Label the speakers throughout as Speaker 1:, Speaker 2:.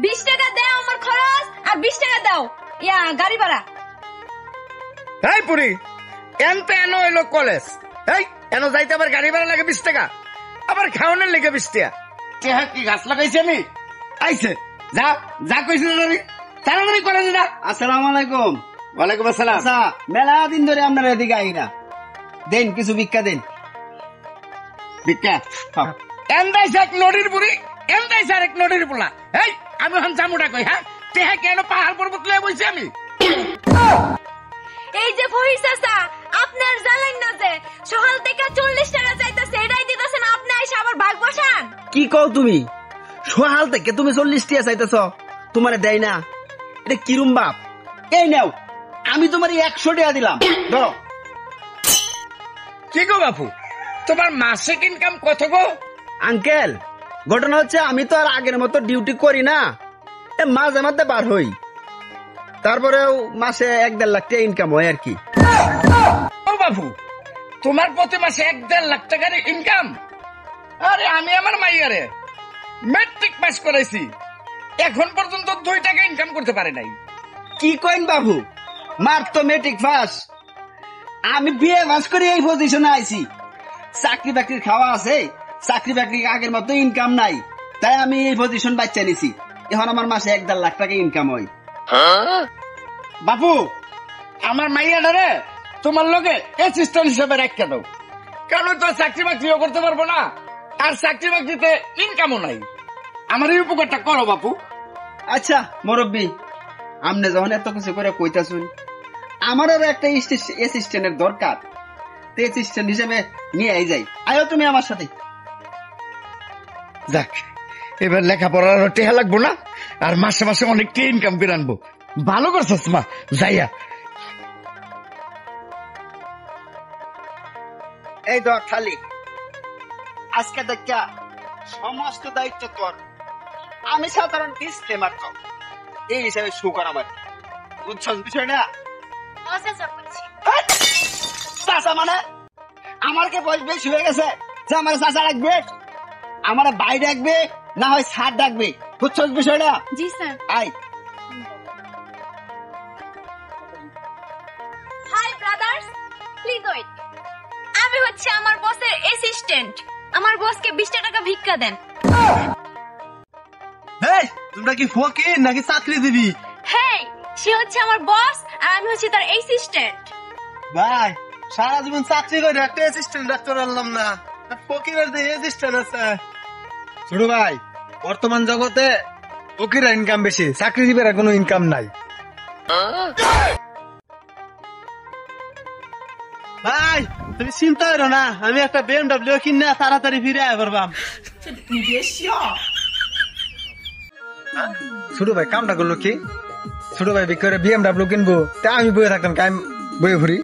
Speaker 1: 20 টাকা দাও আমার খরচ আর 20 টাকা দাও ইয়া গাড়ি ভাড়া।
Speaker 2: এই পুরি এনতে এনো হইলো কলেজ, এই এনো যাইতে আবার গাড়ি ভাড়া লাগে 20 টাকা, আবার খাওয়ানোর লেগে 20 টাকা। টেহা কি গাছ লাগাইছি আমি? আইছে যা যা কইছি না তাড়াতাড়ি করে না।
Speaker 3: আসসালামু আলাইকুম।
Speaker 2: ওয়ালাইকুম আসসালাম।
Speaker 3: আচ্ছা, মেলা দিন ধরে আপনার এদিকে আই না, দেন কিছু ভিক্ষা দেন।
Speaker 2: ভিক্ষা এন্দাইছে এক নদীর বুড়ি, এন্দাইছে এক নদীর পোলা। এই আমি হন জামুটা কই, হ্যাঁ টেহা কেন পাহাড় পর্বত লয়ে বইছি আমি?
Speaker 1: এই যে ফহির চাচা আপনার জানেন না যে সকাল থেকে 40 টাকা চাইতাছে, এটাই দিতেছেন আপনি এসে আবার ভাগ বসান।
Speaker 3: কি কও তুমি? সহাল থেকে তুমি 40 টাকা চাইতেছ, তোমারে দেয় না? এটা কিরম বাপ? এই নাও, আমি তোমার 100 টাকা দিলাম, ধরো।
Speaker 2: কি গো বাপু, তোমার মাসিক ইনকাম কত গো?
Speaker 3: আঙ্কেল, ঘটনা হচ্ছে আমি তো আর আগের মতো ডিউটি করি না, মাঝে মাঝে বার হই, তারপরেও মাসে 1-1.5 লাখ টাকা ইনকাম হয় আর কি।
Speaker 2: ও বাপু, তোমার প্রতি মাসে 1-1.5 লাখ টাকার ইনকাম? আরে আমি আমার মাইয়ারে ম্যাট্রিক পাস করাইছি, এখন পর্যন্ত 2 টাকা ইনকাম করতে পারে নাই।
Speaker 3: কি কইন বাবু, মার তো মেট্রিক পাস, আমি বিয়ে পাস করে এই পজিশনে আইছি। চাকরি বাকরির খাওয়া আছে, চাকরি বাকরি আগের মতো ইনকাম নাই, তাই আমি এই পজিশন বাচ্চা নিছি। এখন আমার মাসে 1-1.5 লাখ টাকা ইনকাম হয়।
Speaker 2: বাপু, আমার মাইয়াটারে তোমার লগে অ্যাসিস্ট্যান্ট হিসেবে রাখতে দাও, কারণ তো চাকরি বাকরিও করতে পারবো না, আর চাকরি বাকরিতে ইনকামও নাই। আমার এই উপকারটা করো বাপু।
Speaker 3: আচ্ছা মুরব্বী, আমনে যখন এত কিছু করে কইতাছুন, আমারও একটা অ্যাসিস্ট্যান্টের দরকার, অ্যাসিস্ট্যান্ট হিসেবে নিয়ে যাই। আয়ো তুমি আমার সাথে।
Speaker 2: দেখ, এবার লেখাপড়ার টেহা লাগবো না, আর মাসে মাসে অনেকটা ইনকাম করে আনবো। ভালো করছস মা, যাইয়া।
Speaker 3: এই ধর খালি, আজকে দেখা সমস্ত দায়িত্ব তোর, আমি সাধারণ ডিসপ্লে মাত্র, এই হিসাবে শু করা আমার, বুঝছস বিষয়টা? চাচা মানে আমার কে বয়স বেশি হয়ে গেছে যে আমার চাচা রাখবে? আমার ভাই ডাকবে, না হয় স্যার ডাকবে, বুঝছস বিষয়টা?
Speaker 1: জি স্যার।
Speaker 3: আই
Speaker 1: হাই ব্রাদার্স, প্লিজ ওয়েট। আমি হচ্ছে আমার বসের অ্যাসিস্ট্যান্ট, আমার বসকে 20 টাকা ভিক্ষা দেন।
Speaker 4: এই তোমরা কি ফকির নাকি চাকরি দিবি?
Speaker 1: হেই, সে হচ্ছে আমার বস আর আমি হচ্ছে তার অ্যাসিস্ট্যান্ট।
Speaker 4: ভাই সারা জীবন চাকরি করে একটা অ্যাসিস্ট্যান্ট রাখতে পারলাম না, ফকিরের যে অ্যাসিস্ট্যান্ট আছে। ছোট ভাই, বর্তমান জগতে ফকিরা ইনকাম বেশি, চাকরিজীবীরা কোনো ইনকাম নাই। ভাই তুমি চিন্তা করো না, আমি একটা BMW কিনে তাড়াতাড়ি ফিরে আয় পারবাম। ছোট ভাই কামটা করলো কি? ছোট ভাই বিক্রি BMW কিনবো, তা আমি বয়ে থাকতাম, কাম বয়ে ঘুরি।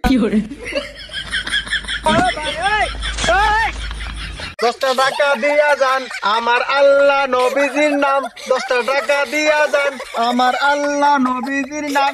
Speaker 4: 10 টাকা দিয়া যান, আমার আল্লাহ নবীজির নাম, 10 টাকা দিয়া যান, আমার আল্লাহ নবীজির নাম।